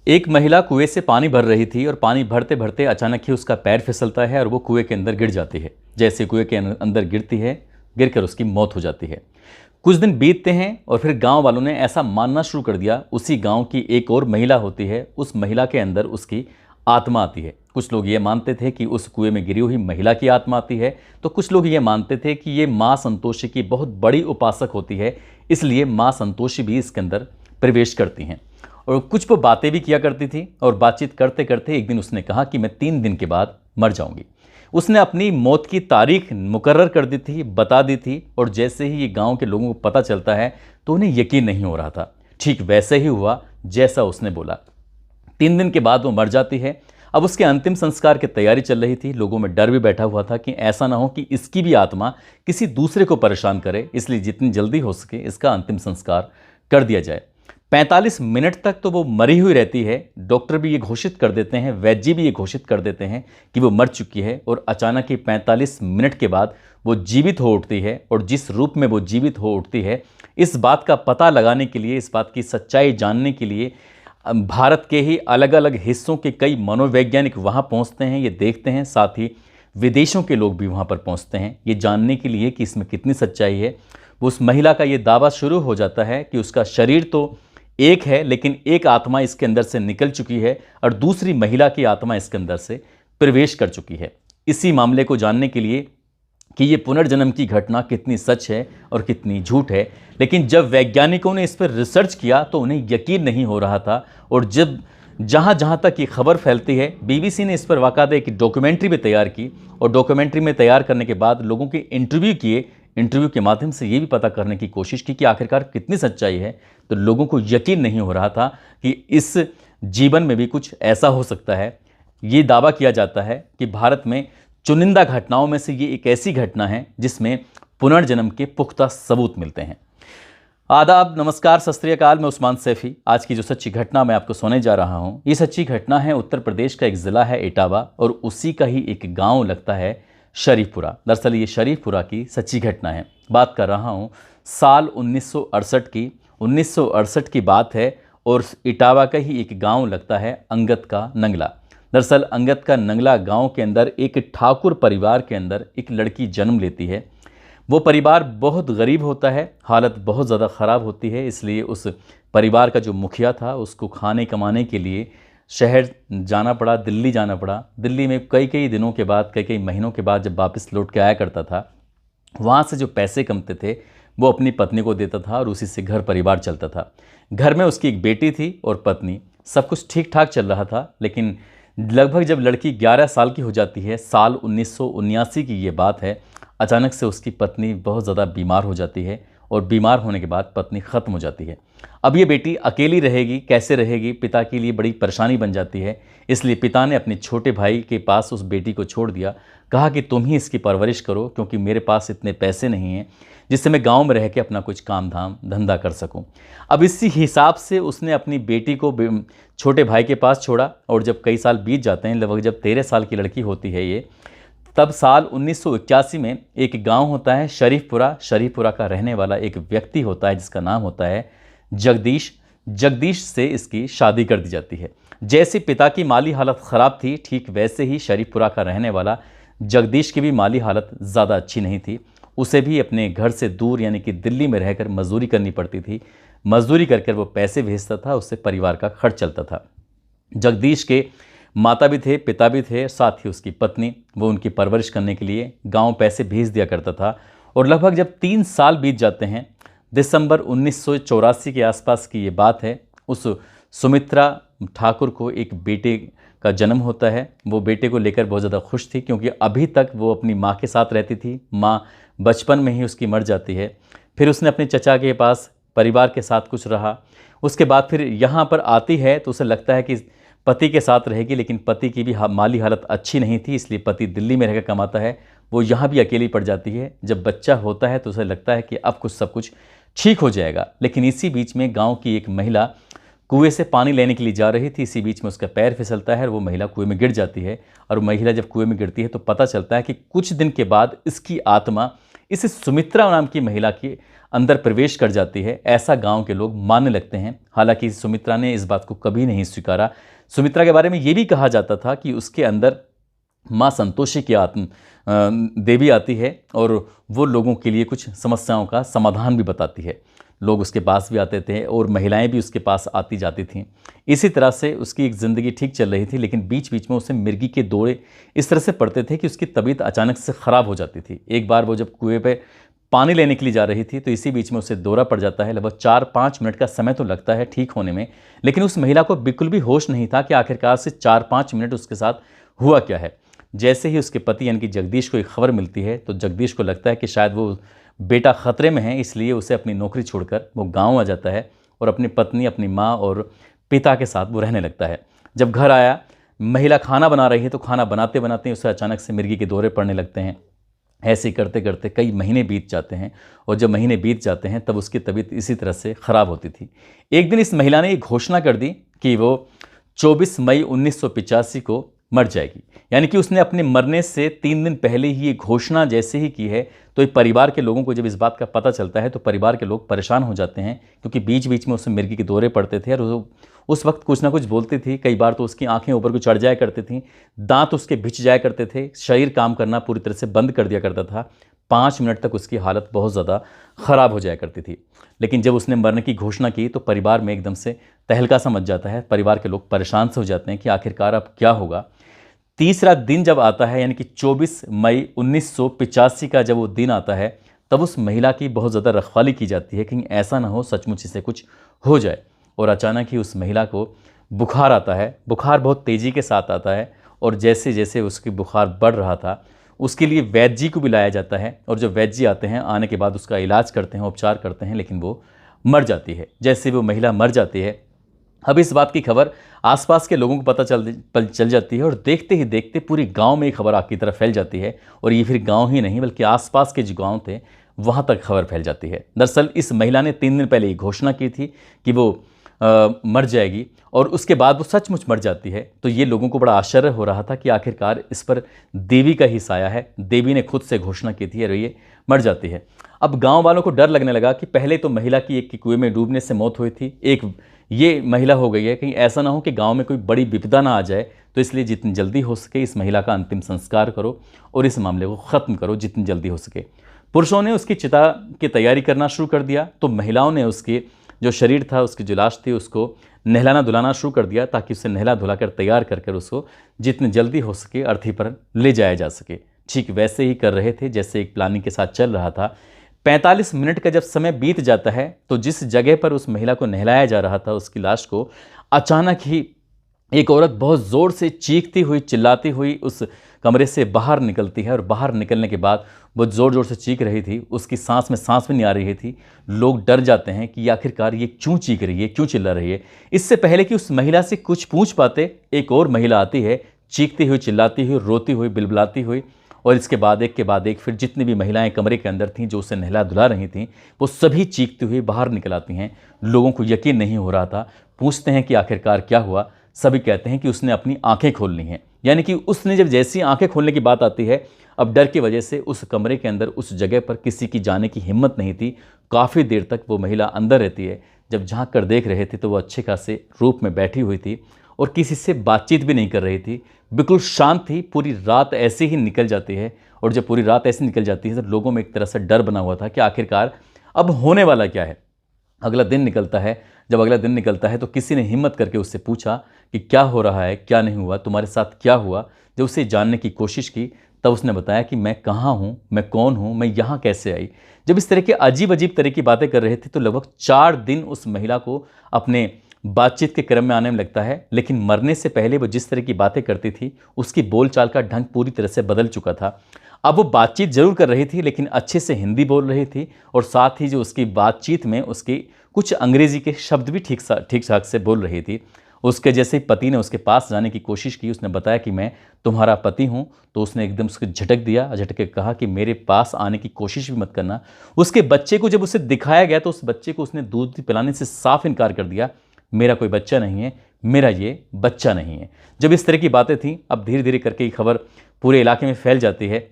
एक महिला कुएं से पानी भर रही थी और पानी भरते भरते अचानक ही उसका पैर फिसलता है और वो कुएं के अंदर गिर जाती है। जैसे कुएं के अंदर गिरती है, गिरकर उसकी मौत हो जाती है। कुछ दिन बीतते हैं और फिर गांव वालों ने ऐसा मानना शुरू कर दिया, उसी गांव की एक और महिला होती है, उस महिला के अंदर उसकी आत्मा आती है। कुछ लोग ये मानते थे कि उस कुएं में गिरी हुई महिला की आत्मा आती है, तो कुछ लोग ये मानते थे कि ये माँ संतोषी की बहुत बड़ी उपासक होती है, इसलिए माँ संतोषी भी इसके अंदर प्रवेश करती हैं। और कुछ वो बातें भी किया करती थी और बातचीत करते करते एक दिन उसने कहा कि मैं 3 दिन के बाद मर जाऊंगी। उसने अपनी मौत की तारीख मुकर्रर कर दी थी, बता दी थी, और जैसे ही ये गांव के लोगों को पता चलता है तो उन्हें यकीन नहीं हो रहा था। ठीक वैसे ही हुआ जैसा उसने बोला। 3 दिन के बाद वो मर जाती है। अब उसके अंतिम संस्कार की तैयारी चल रही थी। लोगों में डर भी बैठा हुआ था कि ऐसा ना हो कि इसकी भी आत्मा किसी दूसरे को परेशान करे, इसलिए जितनी जल्दी हो सके इसका अंतिम संस्कार कर दिया जाए। 45 मिनट तक तो वो मरी हुई रहती है। डॉक्टर भी ये घोषित कर देते हैं, वैद्य जी भी ये घोषित कर देते हैं कि वो मर चुकी है, और अचानक ही 45 मिनट के बाद वो जीवित हो उठती है। और जिस रूप में वो जीवित हो उठती है, इस बात का पता लगाने के लिए, इस बात की सच्चाई जानने के लिए भारत के ही अलग अलग हिस्सों के कई मनोवैज्ञानिक वहाँ पहुँचते हैं, ये देखते हैं। साथ ही विदेशों के लोग भी वहाँ पर पहुँचते हैं ये जानने के लिए कि इसमें कितनी सच्चाई है। उस महिला का ये दावा शुरू हो जाता है कि उसका शरीर तो एक है, लेकिन एक आत्मा इसके अंदर से निकल चुकी है और दूसरी महिला की आत्मा इसके अंदर से प्रवेश कर चुकी है। इसी मामले को जानने के लिए कि ये पुनर्जन्म की घटना कितनी सच है और कितनी झूठ है, लेकिन जब वैज्ञानिकों ने इस पर रिसर्च किया तो उन्हें यकीन नहीं हो रहा था। और जब जहाँ तक ये खबर फैलती है, बीबीसी ने इस पर बाकायदा एक डॉक्यूमेंट्री भी तैयार की, और डॉक्यूमेंट्री में तैयार करने के बाद लोगों के इंटरव्यू किए। इंटरव्यू के माध्यम से ये भी पता करने की कोशिश की कि आखिरकार कितनी सच्चाई है। तो लोगों को यकीन नहीं हो रहा था कि इस जीवन में भी कुछ ऐसा हो सकता है। ये दावा किया जाता है कि भारत में चुनिंदा घटनाओं में से ये एक ऐसी घटना है जिसमें पुनर्जन्म के पुख्ता सबूत मिलते हैं। आदाब, नमस्कार, सत श्री अकाल। मैं उस्मान सैफी। आज की जो सच्ची घटना मैं आपको सुनाने जा रहा हूँ, ये सच्ची घटना है उत्तर प्रदेश का एक ज़िला है इटावा, और उसी का ही एक गांव लगता है शरीफपुरा। दरअसल ये शरीफपुरा की सच्ची घटना है। बात कर रहा हूँ साल 1968 की। 1968 की बात है, और इटावा का ही एक गांव लगता है अंगद का नंगला। दरअसल अंगद का नंगला गांव के अंदर एक ठाकुर परिवार के अंदर एक लड़की जन्म लेती है। वो परिवार बहुत गरीब होता है, हालत बहुत ज़्यादा ख़राब होती है, इसलिए उस परिवार का जो मुखिया था उसको खाने कमाने के लिए शहर जाना पड़ा, दिल्ली जाना पड़ा। दिल्ली में कई दिनों के बाद, कई महीनों के बाद जब वापस लौट के आया करता था, वहाँ से जो पैसे कमते थे वो अपनी पत्नी को देता था और उसी से घर परिवार चलता था। घर में उसकी एक बेटी थी और पत्नी। सब कुछ ठीक ठाक चल रहा था, लेकिन लगभग जब लड़की 11 साल की हो जाती है, साल 1979 की ये बात है, अचानक से उसकी पत्नी बहुत ज़्यादा बीमार हो जाती है, और बीमार होने के बाद पत्नी ख़त्म हो जाती है। अब ये बेटी अकेली रहेगी, कैसे रहेगी? पिता के लिए बड़ी परेशानी बन जाती है। इसलिए पिता ने अपने छोटे भाई के पास उस बेटी को छोड़ दिया। कहा कि तुम ही इसकी परवरिश करो, क्योंकि मेरे पास इतने पैसे नहीं हैं जिससे मैं गांव में रह के अपना कुछ काम धाम धंधा कर सकूं। अब इसी हिसाब से उसने अपनी बेटी को छोटे भाई के पास छोड़ा, और जब कई साल बीत जाते हैं, लगभग जब 13 साल की लड़की होती है ये, तब साल 1981 में एक गांव होता है शरीफपुरा। शरीफपुरा का रहने वाला एक व्यक्ति होता है जिसका नाम होता है जगदीश। जगदीश से इसकी शादी कर दी जाती है। जैसे पिता की माली हालत ख़राब थी, ठीक वैसे ही शरीफपुरा का रहने वाला जगदीश की भी माली हालत ज़्यादा अच्छी नहीं थी। उसे भी अपने घर से दूर यानी कि दिल्ली में रहकर मजदूरी करनी पड़ती थी। मजदूरी कर वो पैसे भेजता था, उससे परिवार का खर्च चलता था। जगदीश के माता भी थे, पिता भी थे, साथ ही उसकी पत्नी। वो उनकी परवरिश करने के लिए गांव पैसे भेज दिया करता था। और लगभग जब 3 साल बीत जाते हैं, दिसंबर 1984 के आसपास की ये बात है, उस सुमित्रा ठाकुर को एक बेटे का जन्म होता है। वो बेटे को लेकर बहुत ज़्यादा खुश थी, क्योंकि अभी तक वो अपनी माँ के साथ रहती थी। माँ बचपन में ही उसकी मर जाती है। फिर उसने अपने चचा के पास परिवार के साथ कुछ रहा। उसके बाद फिर यहाँ पर आती है तो उसे लगता है कि पति के साथ रहेगी, लेकिन पति की भी माली हालत अच्छी नहीं थी, इसलिए पति दिल्ली में रहकर कमाता है। वो यहाँ भी अकेली पड़ जाती है। जब बच्चा होता है तो उसे लगता है कि अब कुछ सब कुछ ठीक हो जाएगा, लेकिन इसी बीच में गांव की एक महिला कुएं से पानी लेने के लिए जा रही थी। इसी बीच में उसका पैर फिसलता है और वो महिला कुएं में गिर जाती है। और महिला जब कुएं में गिरती है तो पता चलता है कि कुछ दिन के बाद इसकी आत्मा इस सुमित्रा नाम की महिला के अंदर प्रवेश कर जाती है, ऐसा गांव के लोग मानने लगते हैं। हालांकि सुमित्रा ने इस बात को कभी नहीं स्वीकारा। सुमित्रा के बारे में ये भी कहा जाता था कि उसके अंदर माँ संतोषी की आत्म देवी आती है और वो लोगों के लिए कुछ समस्याओं का समाधान भी बताती है। लोग उसके पास भी आते थे और महिलाएं भी उसके पास आती जाती थीं। इसी तरह से उसकी एक ज़िंदगी ठीक चल रही थी, लेकिन बीच बीच में उसे मिर्गी के दौरे इस तरह से पड़ते थे कि उसकी तबीयत अचानक से ख़राब हो जाती थी। एक बार वो जब कुएं पे पानी लेने के लिए जा रही थी तो इसी बीच में उसे दौरा पड़ जाता है। लगभग 4-5 मिनट का समय तो लगता है ठीक होने में, लेकिन उस महिला को बिल्कुल भी होश नहीं था कि आखिरकार से 4-5 मिनट उसके साथ हुआ क्या है। जैसे ही उसके पति यानी कि जगदीश को एक खबर मिलती है तो जगदीश को लगता है कि शायद वो बेटा ख़तरे में है, इसलिए उसे अपनी नौकरी छोड़कर वो गांव आ जाता है और अपनी पत्नी, अपनी माँ और पिता के साथ वो रहने लगता है। जब घर आया, महिला खाना बना रही है तो खाना बनाते बनाते उसे अचानक से मिर्गी के दौरे पड़ने लगते हैं। ऐसे ही करते करते कई महीने बीत जाते हैं और जब महीने बीत जाते हैं तब उसकी तबीयत इसी तरह से ख़राब होती थी। एक दिन इस महिला ने एक घोषणा कर दी कि वो 24 मई 1985 को मर जाएगी। यानी कि उसने अपने मरने से 3 दिन पहले ही ये घोषणा जैसे ही की है तो परिवार के लोगों को जब इस बात का पता चलता है तो परिवार के लोग परेशान हो जाते हैं, क्योंकि बीच बीच में उसे मिर्गी के दौरे पड़ते थे और वो उस वक्त कुछ ना कुछ बोलती थी। कई बार तो उसकी आंखें ऊपर को चढ़ जाया करती थीं, दांत उसके भिंच जाया करते थे, शरीर काम करना पूरी तरह से बंद कर दिया करता था। 5 मिनट तक उसकी हालत बहुत ज़्यादा ख़राब हो जाया करती थी। लेकिन जब उसने मरने की घोषणा की तो परिवार में एकदम से तहलका सा मच जाता है। परिवार के लोग परेशान से हो जाते हैं कि आखिरकार अब क्या होगा। तीसरा दिन जब आता है यानी कि 24 मई 1985 का जब वो दिन आता है तब उस महिला की बहुत ज़्यादा रखवाली की जाती है, कहीं ऐसा ना हो सचमुच इसे कुछ हो जाए। और अचानक ही उस महिला को बुखार आता है। बुखार बहुत तेज़ी के साथ आता है और जैसे जैसे उसकी बुखार बढ़ रहा था उसके लिए वैद्य जी को बुलाया जाता है और जो वैद्य जी आते हैं, आने के बाद उसका इलाज करते हैं, उपचार करते हैं, लेकिन वो मर जाती है। जैसे वो महिला मर जाती है, अब इस बात की खबर आसपास के लोगों को पता चल जाती है और देखते ही देखते पूरी गांव में ये खबर आग की तरह फैल जाती है। और ये फिर गांव ही नहीं बल्कि आसपास के जो गांव थे वहां तक खबर फैल जाती है। दरअसल इस महिला ने 3 दिन पहले ये घोषणा की थी कि वो मर जाएगी और उसके बाद वो सचमुच मर जाती है। तो ये लोगों को बड़ा आश्चर्य हो रहा था कि आखिरकार इस पर देवी का ही साया है। देवी ने खुद से घोषणा की थी और ये मर जाती है। अब गांव वालों को डर लगने लगा कि पहले तो महिला की एक की कुएं में डूबने से मौत हुई थी, एक ये महिला हो गई है, कहीं ऐसा ना हो कि गांव में कोई बड़ी विपदा ना आ जाए। तो इसलिए जितनी जल्दी हो सके इस महिला का अंतिम संस्कार करो और इस मामले को ख़त्म करो जितनी जल्दी हो सके। पुरुषों ने उसकी चिता की तैयारी करना शुरू कर दिया तो महिलाओं ने उसके जो शरीर था, उसकी जो लाश थी, उसको नहलाना धुलाना शुरू कर दिया ताकि उसे नहला धुला कर तैयार कर उसको जितनी जल्दी हो सके अर्थी पर ले जाया जा सके। ठीक वैसे ही कर रहे थे जैसे एक प्लानिंग के साथ चल रहा था। 45 मिनट का जब समय बीत जाता है तो जिस जगह पर उस महिला को नहलाया जा रहा था, उसकी लाश को, अचानक ही एक औरत बहुत ज़ोर से चीखती हुई, चिल्लाती हुई उस कमरे से बाहर निकलती है। और बाहर निकलने के बाद वो ज़ोर ज़ोर से चीख रही थी, उसकी सांस में सांस भी नहीं आ रही थी। लोग डर जाते हैं कि आखिरकार ये क्यों चीख रही है, क्यों चिल्ला रही है। इससे पहले कि उस महिला से कुछ पूछ पाते, एक और महिला आती है, चीखती हुई, चिल्लाती हुई, रोती हुई, बिलबिलाती हुई। और इसके बाद एक के बाद एक फिर जितनी भी महिलाएं कमरे के अंदर थीं जो उसे नहला धुला रही थीं वो सभी चीखती हुई बाहर निकल आती हैं। लोगों को यकीन नहीं हो रहा था। पूछते हैं कि आखिरकार क्या हुआ। सभी कहते हैं कि उसने अपनी आंखें खोल ली हैं। यानी कि उसने जब जैसी आंखें खोलने की बात आती है, अब डर की वजह से उस कमरे के अंदर, उस जगह पर किसी की जाने की हिम्मत नहीं थी। काफ़ी देर तक वो महिला अंदर रहती है। जब झांक कर देख रहे थे तो वो अच्छे खासे रूप में बैठी हुई थी और किसी से बातचीत भी नहीं कर रही थी, बिल्कुल शांत थी। पूरी रात ऐसे ही निकल जाती है और जब पूरी रात ऐसे निकल जाती है तो लोगों में एक तरह से डर बना हुआ था कि आखिरकार अब होने वाला क्या है। अगला दिन निकलता है। जब अगला दिन निकलता है तो किसी ने हिम्मत करके उससे पूछा कि क्या हो रहा है, क्या नहीं हुआ, तुम्हारे साथ क्या हुआ। जब उसे जानने की कोशिश की तब उसने बताया कि मैं कहाँ हूँ, मैं कौन हूँ, मैं यहाँ कैसे आई। जब इस तरह के अजीब अजीब तरह की बातें कर रहे थे तो लगभग 4 दिन उस महिला को अपने बातचीत के क्रम में आने में लगता है। लेकिन मरने से पहले वो जिस तरह की बातें करती थी उसकी बोलचाल का ढंग पूरी तरह से बदल चुका था। अब वो बातचीत जरूर कर रही थी लेकिन अच्छे से हिंदी बोल रही थी और साथ ही जो उसकी बातचीत में उसकी कुछ अंग्रेजी के शब्द भी ठीक ठाक से बोल रही थी। उसके जैसे ही पति ने उसके पास जाने की कोशिश की, उसने बताया कि मैं तुम्हारा पति हूँ, तो उसने एकदम उसको झटक दिया, झटक के कहा कि मेरे पास आने की कोशिश भी मत करना। उसके बच्चे को जब उसे दिखाया गया तो उस बच्चे को उसने दूध पिलाने से साफ इनकार कर दिया। मेरा कोई बच्चा नहीं है, मेरा ये बच्चा नहीं है। जब इस तरह की बातें थी, अब धीरे धीरे करके ये खबर पूरे इलाके में फैल जाती है।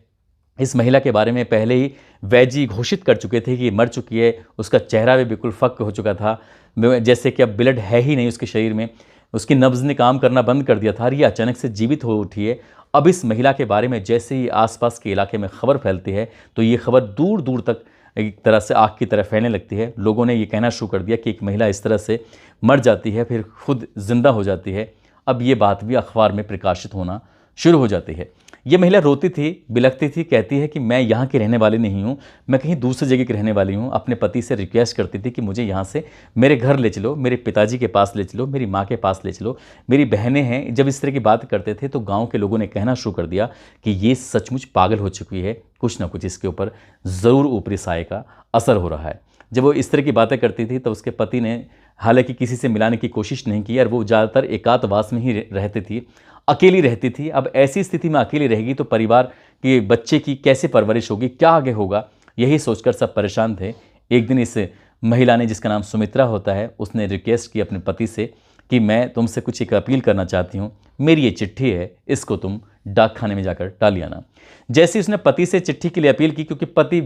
इस महिला के बारे में पहले ही वैद्य घोषित कर चुके थे कि ये मर चुकी है, उसका चेहरा भी बिल्कुल फक हो चुका था, जैसे कि अब ब्लड है ही नहीं उसके शरीर में, उसकी नब्ज़ ने काम करना बंद कर दिया था और ये अचानक से जीवित हो उठी है। अब इस महिला के बारे में जैसे ही आसपास के इलाके में खबर फैलती है तो ये खबर दूर दूर तक एक तरह से आग की तरह फैलने लगती है। लोगों ने ये कहना शुरू कर दिया कि एक महिला इस तरह से मर जाती है फिर खुद जिंदा हो जाती है। अब ये बात भी अखबार में प्रकाशित होना शुरू हो जाती है। ये महिला रोती थी, बिलखती थी, कहती है कि मैं यहाँ की रहने वाली नहीं हूँ, मैं कहीं दूसरी जगह की रहने वाली हूँ। अपने पति से रिक्वेस्ट करती थी कि मुझे यहाँ से मेरे घर ले चलो, मेरे पिताजी के पास ले चलो, मेरी माँ के पास ले चलो, मेरी बहनें हैं। जब इस तरह की बात करते थे तो गाँव के लोगों ने कहना शुरू कर दिया कि ये सचमुच पागल हो चुकी है, कुछ ना कुछ इसके ऊपर ज़रूर ऊपरी साए का असर हो रहा है। जब वो इस तरह की बातें करती थी तो उसके पति ने हालांकि किसी से मिलाने की कोशिश नहीं की और वो ज़्यादातर एकांतवास में ही रहती थी, अकेली रहती थी। अब ऐसी स्थिति में अकेली रहेगी तो परिवार के बच्चे की कैसे परवरिश होगी, क्या आगे होगा, यही सोचकर सब परेशान थे। एक दिन इस महिला ने, जिसका नाम सुमित्रा होता है, उसने रिक्वेस्ट की अपने पति से कि मैं तुमसे कुछ एक अपील करना चाहती हूँ, मेरी ये चिट्ठी है, इसको तुम डाक खाने में जाकर डाल आना। जैसे उसने पति से चिट्ठी के लिए अपील की, क्योंकि पति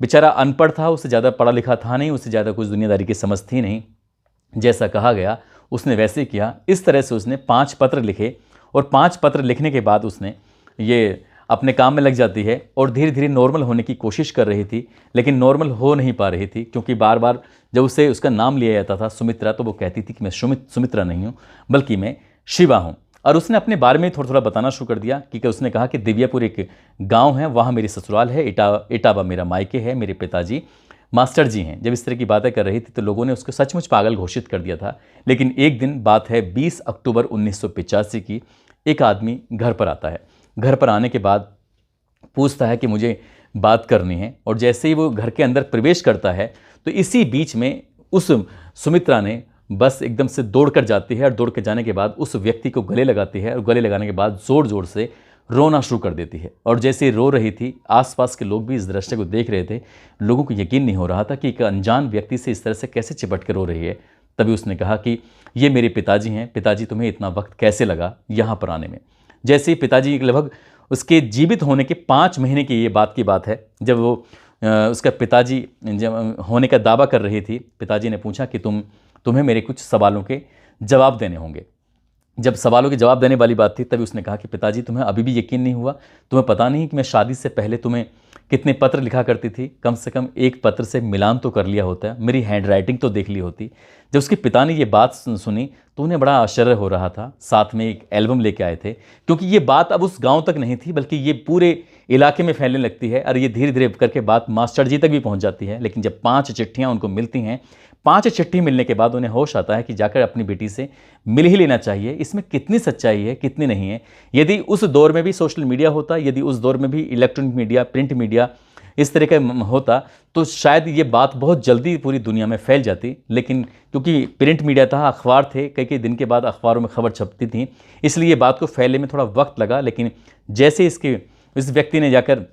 बेचारा अनपढ़ था, उससे ज़्यादा पढ़ा लिखा था नहीं, उससे ज़्यादा कुछ दुनियादारी की समझ थी नहीं, जैसा कहा गया उसने वैसे किया। इस तरह से उसने 5 पत्र लिखे और 5 पत्र लिखने के बाद उसने ये अपने काम में लग जाती है और धीरे धीरे नॉर्मल होने की कोशिश कर रही थी, लेकिन नॉर्मल हो नहीं पा रही थी, क्योंकि बार बार जब उसे उसका नाम लिया जाता था सुमित्रा, तो वो कहती थी कि मैं सुमित्रा नहीं हूँ बल्कि मैं शिवा हूँ। और उसने अपने बारे में थोड़ा थोड़ा बताना शुरू कर दिया कि उसने कहा कि दिव्यापुर एक गाँव है, वहाँ मेरी ससुराल है, इटावा मेरा मायके है, मेरे पिताजी मास्टर जी हैं। जब इस तरह की बातें कर रही थी तो लोगों ने उसको सचमुच पागल घोषित कर दिया था। लेकिन एक दिन बात है 20 अक्टूबर 1985 की, एक आदमी घर पर आता है। घर पर आने के बाद पूछता है कि मुझे बात करनी है, और जैसे ही वो घर के अंदर प्रवेश करता है तो इसी बीच में उस सुमित्रा ने बस एकदम से दौड़ कर जाती है और दौड़ के जाने के बाद उस व्यक्ति को गले लगाती है और गले लगाने के बाद ज़ोर ज़ोर से रोना शुरू कर देती है। और जैसे रो रही थी, आसपास के लोग भी इस दृश्य को देख रहे थे। लोगों को यकीन नहीं हो रहा था कि एक अनजान व्यक्ति से इस तरह से कैसे चिपट कर रो रही है। तभी उसने कहा कि ये मेरे पिताजी हैं, पिताजी तुम्हें इतना वक्त कैसे लगा यहाँ पर आने में। जैसे ही पिताजी लगभग उसके जीवित होने के 5 महीने की ये बात की बात है, जब वो उसका पिताजी जब होने का दावा कर रही थी, पिताजी ने पूछा कि तुम्हें मेरे कुछ सवालों के जवाब देने होंगे। जब सवालों के जवाब देने वाली बात थी तभी उसने कहा कि पिताजी तुम्हें अभी भी यकीन नहीं हुआ, तुम्हें पता नहीं कि मैं शादी से पहले तुम्हें कितने पत्र लिखा करती थी, कम से कम एक पत्र से मिलान तो कर लिया होता है, मेरी हैंड राइटिंग तो देख ली होती। जब उसके पिता ने ये बात सुनी तो उन्हें बड़ा आश्चर्य हो रहा था। साथ में एक एल्बम लेके आए थे, क्योंकि ये बात अब उस गांव तक नहीं थी बल्कि ये पूरे इलाके में फैलने लगती है और ये धीरे धीरे करके बात मास्टर जी तक भी पहुंच जाती है। लेकिन जब 5 चिट्ठियां उनको मिलती हैं, 5 चिट्ठी मिलने के बाद उन्हें होश आता है कि जाकर अपनी बेटी से मिल ही लेना चाहिए, इसमें कितनी सच्चाई है कितनी नहीं है। यदि उस दौर में भी सोशल मीडिया होता, यदि उस दौर में भी इलेक्ट्रॉनिक मीडिया, प्रिंट मीडिया इस तरह का होता, तो शायद ये बात बहुत जल्दी पूरी दुनिया में फैल जाती। लेकिन क्योंकि प्रिंट मीडिया था, अखबार थे, कई कई दिन के बाद अखबारों में खबर छपती थी, इसलिए ये बात को फैलने में थोड़ा वक्त लगा। लेकिन जैसे इस व्यक्ति ने जाकर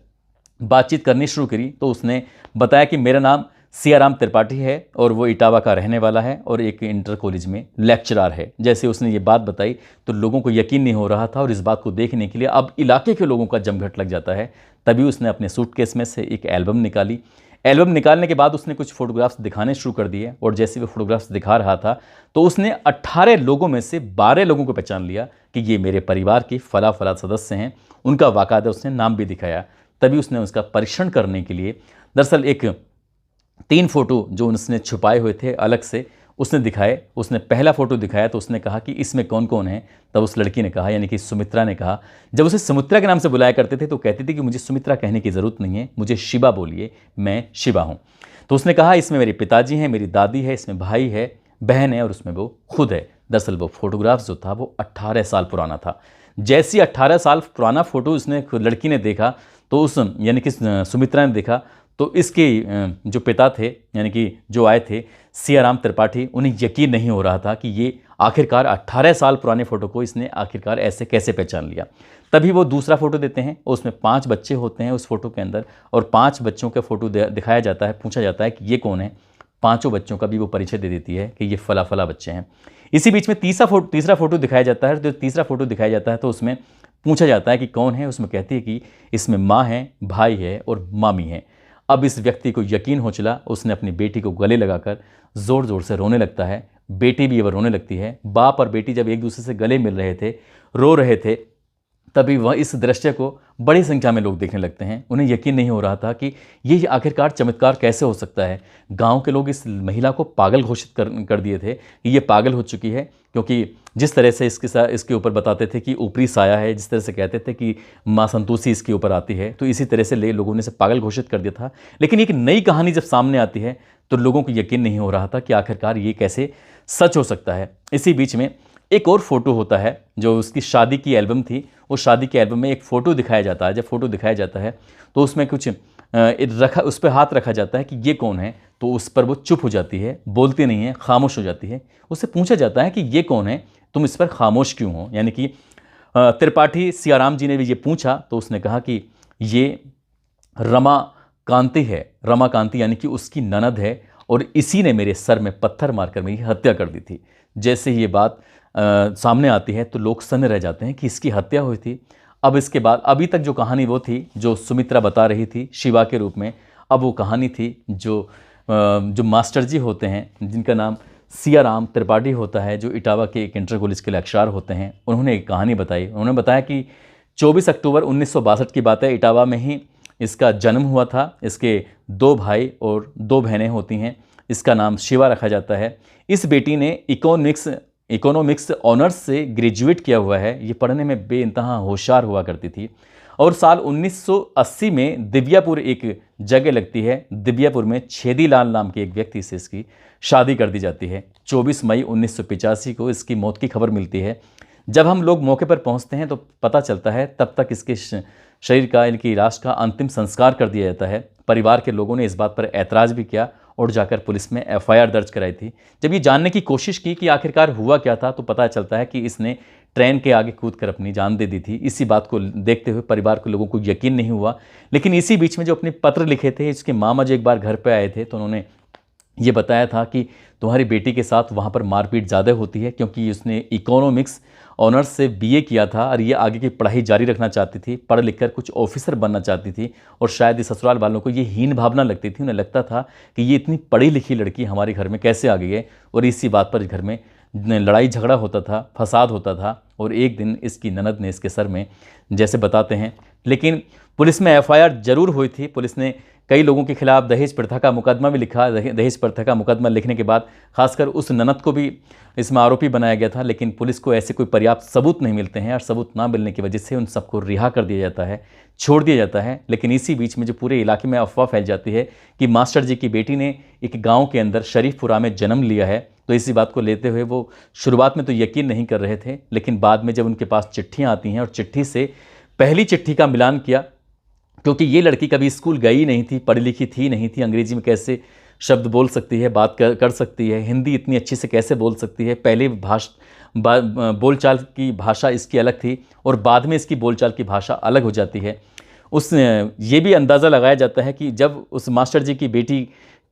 बातचीत करनी शुरू करी तो उसने बताया कि मेरा नाम सियाराम त्रिपाठी है और वो इटावा का रहने वाला है और एक इंटर कॉलेज में लेक्चरर है। जैसे उसने ये बात बताई तो लोगों को यकीन नहीं हो रहा था और इस बात को देखने के लिए अब इलाके के लोगों का जमघट लग जाता है। तभी उसने अपने सूटकेस में से एक एल्बम निकाली। एल्बम निकालने के बाद उसने कुछ फोटोग्राफ्स दिखाने शुरू कर दिए और जैसे वो फोटोग्राफ्स दिखा रहा था तो उसने 18 लोगों में से 12 लोगों को पहचान लिया कि ये मेरे परिवार के फला फला सदस्य हैं। उनका बाकायदा उसने नाम भी दिखाया। तभी उसने उसका परीक्षण करने के लिए दरअसल 3 फोटो जो उसने छुपाए हुए थे अलग से उसने दिखाए। उसने पहला फोटो दिखाया तो उसने कहा कि इसमें कौन कौन है। तब उस लड़की ने कहा, यानी कि सुमित्रा ने कहा, जब उसे सुमित्रा के नाम से बुलाया करते थे तो कहती थी कि मुझे सुमित्रा कहने की ज़रूरत नहीं है, मुझे शिवा बोलिए, मैं शिवा हूँ। तो उसने कहा इसमें मेरे पिताजी हैं, मेरी दादी है, इसमें भाई है, बहन है और उसमें वो खुद है। दरअसल वो फोटोग्राफ जो था वो 18 साल पुराना था। जैसी 18 साल पुराना फ़ोटो उसने लड़की ने देखा तो उस यानी कि सुमित्रा ने देखा तो इसके जो पिता थे यानी कि जो आए थे सियाराम त्रिपाठी, उन्हें यकीन नहीं हो रहा था कि ये आखिरकार 18 साल पुराने फ़ोटो को इसने आखिरकार ऐसे कैसे पहचान लिया। तभी वो दूसरा फ़ोटो देते हैं और उसमें 5 बच्चे होते हैं उस फोटो के अंदर और 5 बच्चों का फ़ोटो दिखाया जाता है, पूछा जाता है कि ये कौन है। 5 बच्चों का भी वो परिचय दे देती है कि ये फला फला बच्चे हैं। इसी बीच में तीसरा फोटो दिखाया जाता है। जो तीसरा फोटो दिखाया जाता है तो उसमें पूछा जाता है कि कौन है, उसमें कहती है कि इसमें माँ है, भाई है और मामी है। अब इस व्यक्ति को यकीन हो चला, उसने अपनी बेटी को गले लगाकर ज़ोर ज़ोर से रोने लगता है। बेटी भी अब रोने लगती है। बाप और बेटी जब एक दूसरे से गले मिल रहे थे, रो रहे थे, तभी वह इस दृश्य को बड़ी संख्या में लोग देखने लगते हैं। उन्हें यकीन नहीं हो रहा था कि ये आखिरकार चमत्कार कैसे हो सकता है। गांव के लोग इस महिला को पागल घोषित कर दिए थे कि ये पागल हो चुकी है, क्योंकि जिस तरह से इसके ऊपर बताते थे कि ऊपरी साया है, जिस तरह से कहते थे कि माँ संतोषी इसके ऊपर आती है, तो इसी तरह से लोगों ने इसे पागल घोषित कर दिया था। लेकिन एक नई कहानी जब सामने आती है तो लोगों को यकीन नहीं हो रहा था कि आखिरकार ये कैसे सच हो सकता है। इसी बीच में एक और फोटो होता है, जो उसकी शादी की एल्बम थी। उस शादी के एल्बम में एक फ़ोटो दिखाया जाता है। जब फ़ोटो दिखाया जाता है तो उसमें कुछ उस पर हाथ रखा जाता है कि ये कौन है, तो उस पर वो चुप हो जाती है, बोलती नहीं है, खामोश हो जाती है। उससे पूछा जाता है कि ये कौन है, तुम इस पर खामोश क्यों हो। यानी कि त्रिपाठी सियाराम जी ने भी ये पूछा, तो उसने कहा कि ये रमा कांति है, रमा कांति यानी कि उसकी ननद है, और इसी ने मेरे सर में पत्थर मारकर मेरी हत्या कर दी थी। जैसे ही ये बात सामने आती है तो लोग सन्न रह जाते हैं कि इसकी हत्या हुई थी। अब इसके बाद अभी तक जो कहानी वो थी जो सुमित्रा बता रही थी शिवा के रूप में, अब वो कहानी थी जो मास्टर जी होते हैं, जिनका नाम सियाराम त्रिपाठी होता है, जो इटावा के एक इंटर कॉलेज के लेक्चरार होते हैं। उन्होंने एक कहानी बताई। उन्होंने बताया कि 24 अक्टूबर 1962 की बात है, इटावा में ही इसका जन्म हुआ था। इसके 2 भाई और 2 बहनें होती हैं। इसका नाम शिवा रखा जाता है। इस बेटी ने इकोनॉमिक्स ऑनर्स से ग्रेजुएट किया हुआ है। ये पढ़ने में बेइंतहा होशियार हुआ करती थी। और साल 1980 में दिव्यापुर एक जगह लगती है, दिव्यापुर में छेदीलाल नाम के एक व्यक्ति से इसकी शादी कर दी जाती है। 24 मई 1985 को इसकी मौत की खबर मिलती है। जब हम लोग मौके पर पहुंचते हैं तो पता चलता है तब तक इसके शरीर का, इनकी लाश का अंतिम संस्कार कर दिया जाता है। परिवार के लोगों ने इस बात पर ऐतराज़ भी किया और जाकर पुलिस में एफआईआर दर्ज कराई थी। जब ये जानने की कोशिश की कि आखिरकार हुआ क्या था, तो पता चलता है कि इसने ट्रेन के आगे कूदकर अपनी जान दे दी थी। इसी बात को देखते हुए परिवार के लोगों को यकीन नहीं हुआ। लेकिन इसी बीच में जो अपने पत्र लिखे थे, इसके मामा जी एक बार घर पर आए थे, तो उन्होंने ये बताया था कि तुम्हारी बेटी के साथ वहाँ पर मारपीट ज़्यादा होती है, क्योंकि उसने इकोनॉमिक्स ऑनर्स से बीए किया था और ये आगे की पढ़ाई जारी रखना चाहती थी, पढ़ लिख कर कुछ ऑफिसर बनना चाहती थी। और शायद इस ससुराल वालों को ये हीन भावना लगती थी। उन्हें लगता था कि ये इतनी पढ़ी लिखी लड़की हमारे घर में कैसे आ गई है। और इसी बात पर घर में लड़ाई झगड़ा होता था, फसाद होता था। और एक दिन इसकी ननद ने इसके सर में, जैसे बताते हैं, लेकिन पुलिस में एफआईआर जरूर हुई थी। पुलिस ने कई लोगों के खिलाफ दहेज प्रथा का मुकदमा भी लिखा। दहेज प्रथा का मुकदमा लिखने के बाद खासकर उस ननद को भी इसमें आरोपी बनाया गया था। लेकिन पुलिस को ऐसे कोई पर्याप्त सबूत नहीं मिलते हैं और सबूत ना मिलने की वजह से उन सबको रिहा कर दिया जाता है, छोड़ दिया जाता है। लेकिन इसी बीच में जो पूरे इलाके में अफवाह फैल जाती है कि मास्टर जी की बेटी ने एक गाँव के अंदर शरीफपुरा में जन्म लिया है। तो इसी बात को लेते हुए वो शुरुआत में तो यकीन नहीं कर रहे थे, लेकिन बाद में जब उनके पास चिट्ठियाँ आती हैं और चिट्ठी से पहली चिट्ठी का मिलान किया, क्योंकि ये लड़की कभी स्कूल गई नहीं थी, पढ़ी लिखी थी नहीं थी, अंग्रेजी में कैसे शब्द बोल सकती है, बात कर सकती है, हिंदी इतनी अच्छी से कैसे बोल सकती है। पहले बोलचाल की भाषा इसकी अलग थी और बाद में इसकी बोलचाल की भाषा अलग हो जाती है। ये भी अंदाज़ा लगाया जाता है कि जब उस मास्टर जी की बेटी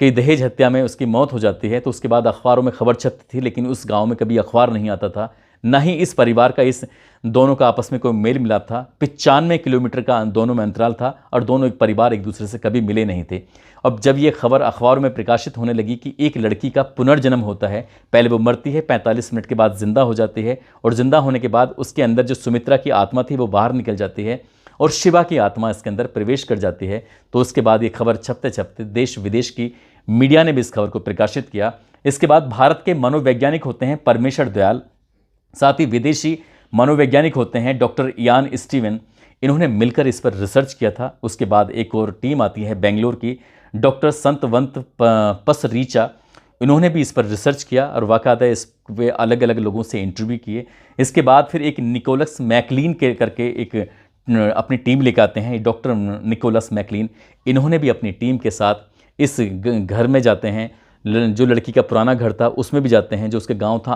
की दहेज हत्या में उसकी मौत हो जाती है तो उसके बाद अखबारों में खबर छपती थी, लेकिन उस गाँव में कभी अखबार नहीं आता था, ना ही इस परिवार का, इस दोनों का आपस में कोई मेल मिलाप था। 95 किलोमीटर का दोनों में अंतराल था और दोनों एक परिवार एक दूसरे से कभी मिले नहीं थे। अब जब ये खबर अखबारों में प्रकाशित होने लगी कि एक लड़की का पुनर्जन्म होता है, पहले वो मरती है, 45 मिनट के बाद जिंदा हो जाती है, और जिंदा होने के बाद उसके अंदर जो सुमित्रा की आत्मा थी वो बाहर निकल जाती है और शिवा की आत्मा इसके अंदर प्रवेश कर जाती है। तो उसके बाद ये खबर छपते छपते देश विदेश की मीडिया ने भी इस खबर को प्रकाशित किया। इसके बाद भारत के मनोवैज्ञानिक होते हैं परमेश्वर दयाल, साथ ही विदेशी मनोवैज्ञानिक होते हैं डॉक्टर इयान स्टीवन। इन्होंने मिलकर इस पर रिसर्च किया था। उसके बाद एक और टीम आती है बेंगलोर की, डॉक्टर संतवंत पसरीचा। इन्होंने भी इस पर रिसर्च किया और बाकायदा इस वे अलग अलग लोगों से इंटरव्यू किए। इसके बाद फिर एक निकोलस मैकलीन के करके एक अपनी टीम लेकर आते हैं, डॉक्टर निकोलस मैकलीन। इन्होंने भी अपनी टीम के साथ इस घर में जाते हैं, जो लड़की का पुराना घर था उसमें भी जाते हैं, जो उसके गांव था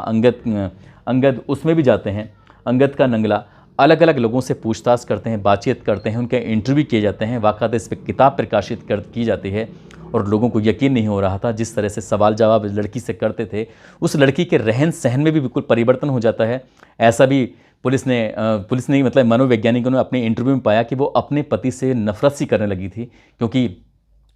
अंगद उसमें भी जाते हैं, अंगद का नंगला। अलग अलग लोगों से पूछताछ करते हैं, बातचीत करते हैं, उनके इंटरव्यू किए जाते हैं। वाक़ई इस पर किताब प्रकाशित की जाती है और लोगों को यकीन नहीं हो रहा था। जिस तरह से सवाल जवाब लड़की से करते थे, उस लड़की के रहन सहन में भी बिल्कुल परिवर्तन हो जाता है। ऐसा भी पुलिस ने मतलब मनोवैज्ञानिकों ने अपने इंटरव्यू में पाया कि वो अपने पति से नफरत सी करने लगी थी, क्योंकि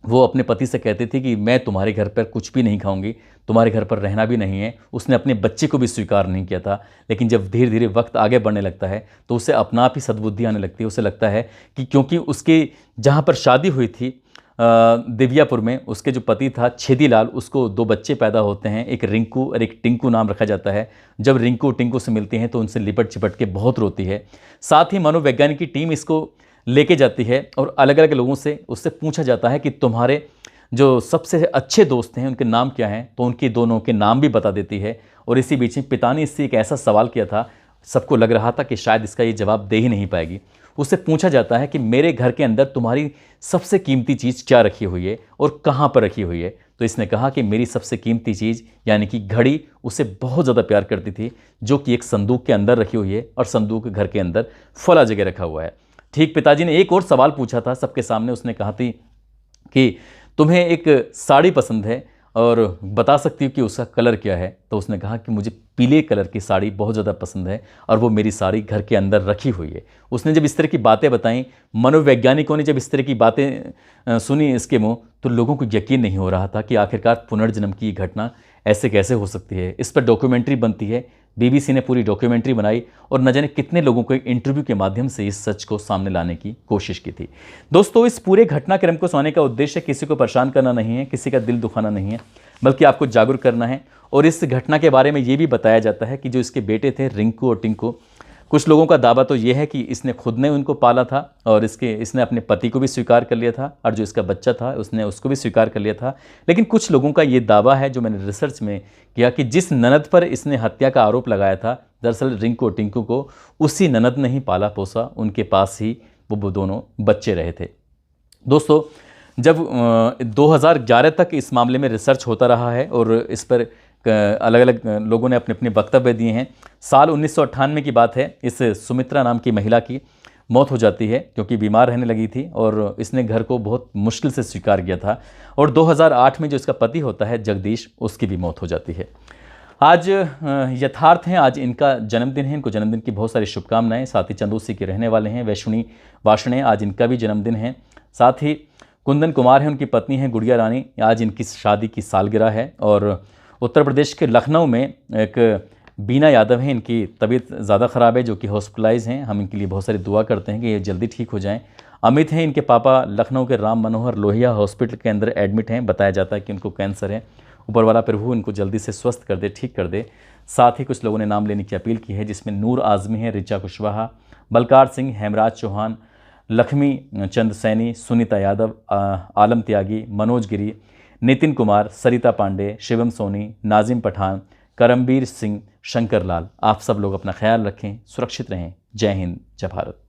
वो अपने पति से कहती थी कि मैं तुम्हारे घर पर कुछ भी नहीं खाऊंगी, तुम्हारे घर पर रहना भी नहीं है। उसने अपने बच्चे को भी स्वीकार नहीं किया था। लेकिन जब धीरे धीरे वक्त आगे बढ़ने लगता है तो उसे अपना आप ही सद्बुद्धि आने लगती है। उसे लगता है कि क्योंकि उसके जहाँ पर शादी हुई थी दिव्यापुर में, उसके जो पति था छेदीलाल, उसको 2 बच्चे पैदा होते हैं, एक रिंकू और एक टिंकू नाम रखा जाता है। जब रिंकू टिंकू से मिलती हैं तो उनसे लिपट चिपट के बहुत रोती है। साथ ही मनोवैज्ञानिक की टीम इसको लेके जाती है और अलग अलग लोगों से उससे पूछा जाता है कि तुम्हारे जो सबसे अच्छे दोस्त हैं उनके नाम क्या हैं, तो उनके दोनों के नाम भी बता देती है। और इसी बीच में पिता ने इससे एक ऐसा सवाल किया था, सबको लग रहा था कि शायद इसका ये जवाब दे ही नहीं पाएगी। उससे पूछा जाता है कि मेरे घर के अंदर तुम्हारी सबसे कीमती चीज़ क्या रखी हुई है और कहाँ पर रखी हुई है। तो इसने कहा कि मेरी सबसे कीमती चीज़ यानी कि घड़ी उसे बहुत ज़्यादा प्यार करती थी, जो कि एक संदूक के अंदर रखी हुई है और संदूक घर के अंदर फला जगह रखा हुआ है। ठीक पिताजी ने एक और सवाल पूछा था सबके सामने। उसने कहा थी कि तुम्हें एक साड़ी पसंद है और बता सकती हो कि उसका कलर क्या है। तो उसने कहा कि मुझे पीले कलर की साड़ी बहुत ज़्यादा पसंद है और वो मेरी साड़ी घर के अंदर रखी हुई है। उसने जब इस तरह की बातें बताई, मनोवैज्ञानिकों ने जब इस तरह की बातें सुनी इसके मुंह, तो लोगों को यकीन नहीं हो रहा था कि आखिरकार पुनर्जन्म की घटना ऐसे कैसे हो सकती है। इस पर डॉक्यूमेंट्री बनती है, बीबीसी ने पूरी डॉक्यूमेंट्री बनाई और न जाने कितने लोगों को इंटरव्यू के माध्यम से इस सच को सामने लाने की कोशिश की थी। दोस्तों, इस पूरे घटनाक्रम को सुनाने का उद्देश्य किसी को परेशान करना नहीं है, किसी का दिल दुखाना नहीं है, बल्कि आपको जागरूक करना है। और इस घटना के बारे में ये भी बताया जाता है कि जो इसके बेटे थे रिंकू और टिंकू, कुछ लोगों का दावा तो ये है कि इसने खुद ने उनको पाला था और इसने अपने पति को भी स्वीकार कर लिया था और जो इसका बच्चा था उसने उसको भी स्वीकार कर लिया था। लेकिन कुछ लोगों का ये दावा है, जो मैंने रिसर्च में किया, कि जिस ननद पर इसने हत्या का आरोप लगाया था, दरअसल रिंकू और टिंकू को उसी ननद ने ही पाला पोसा, उनके पास ही वो दोनों बच्चे रहे थे। दोस्तों, जब 2011 तक इस मामले में रिसर्च होता रहा है और इस पर अलग अलग लोगों ने अपने अपने वक्तव्य दिए हैं। साल 1998 की बात है, इस सुमित्रा नाम की महिला की मौत हो जाती है क्योंकि बीमार रहने लगी थी और इसने घर को बहुत मुश्किल से स्वीकार किया था। और 2008 में जो इसका पति होता है जगदीश, उसकी भी मौत हो जाती है। आज यथार्थ हैं, आज इनका जन्मदिन है, इनको जन्मदिन की बहुत सारी शुभकामनाएं। साथ ही चंदौसी के रहने वाले हैं वैष्णी वाषणे, आज इनका भी जन्मदिन है। साथ ही कुंदन कुमार हैं, उनकी पत्नी हैं गुड़िया रानी, आज इनकी शादी की सालगिरह है। और उत्तर प्रदेश के लखनऊ में एक बीना यादव हैं, इनकी तबीयत ज़्यादा ख़राब है, जो कि हॉस्पिटलाइज हैं। हम इनके लिए बहुत सारी दुआ करते हैं कि ये जल्दी ठीक हो जाएं। अमित हैं, इनके पापा लखनऊ के राम मनोहर लोहिया हॉस्पिटल के अंदर एडमिट हैं, बताया जाता है कि उनको कैंसर है। ऊपर वाला प्रभु इनको जल्दी से स्वस्थ कर दे, ठीक कर दे। साथ ही कुछ लोगों ने नाम लेने की अपील की है, जिसमें नूर आज़मी है, ऋचा कुशवाहा, बलकार सिंह, हेमराज चौहान, लक्ष्मी चंद सैनी, सुनीता यादव, आलम त्यागी, मनोज गिरी, नितिन कुमार, सरिता पांडे, शिवम सोनी, नाजिम पठान, करमबीर सिंह, शंकर लाल। आप सब लोग अपना ख्याल रखें, सुरक्षित रहें। जय हिंद, जय भारत।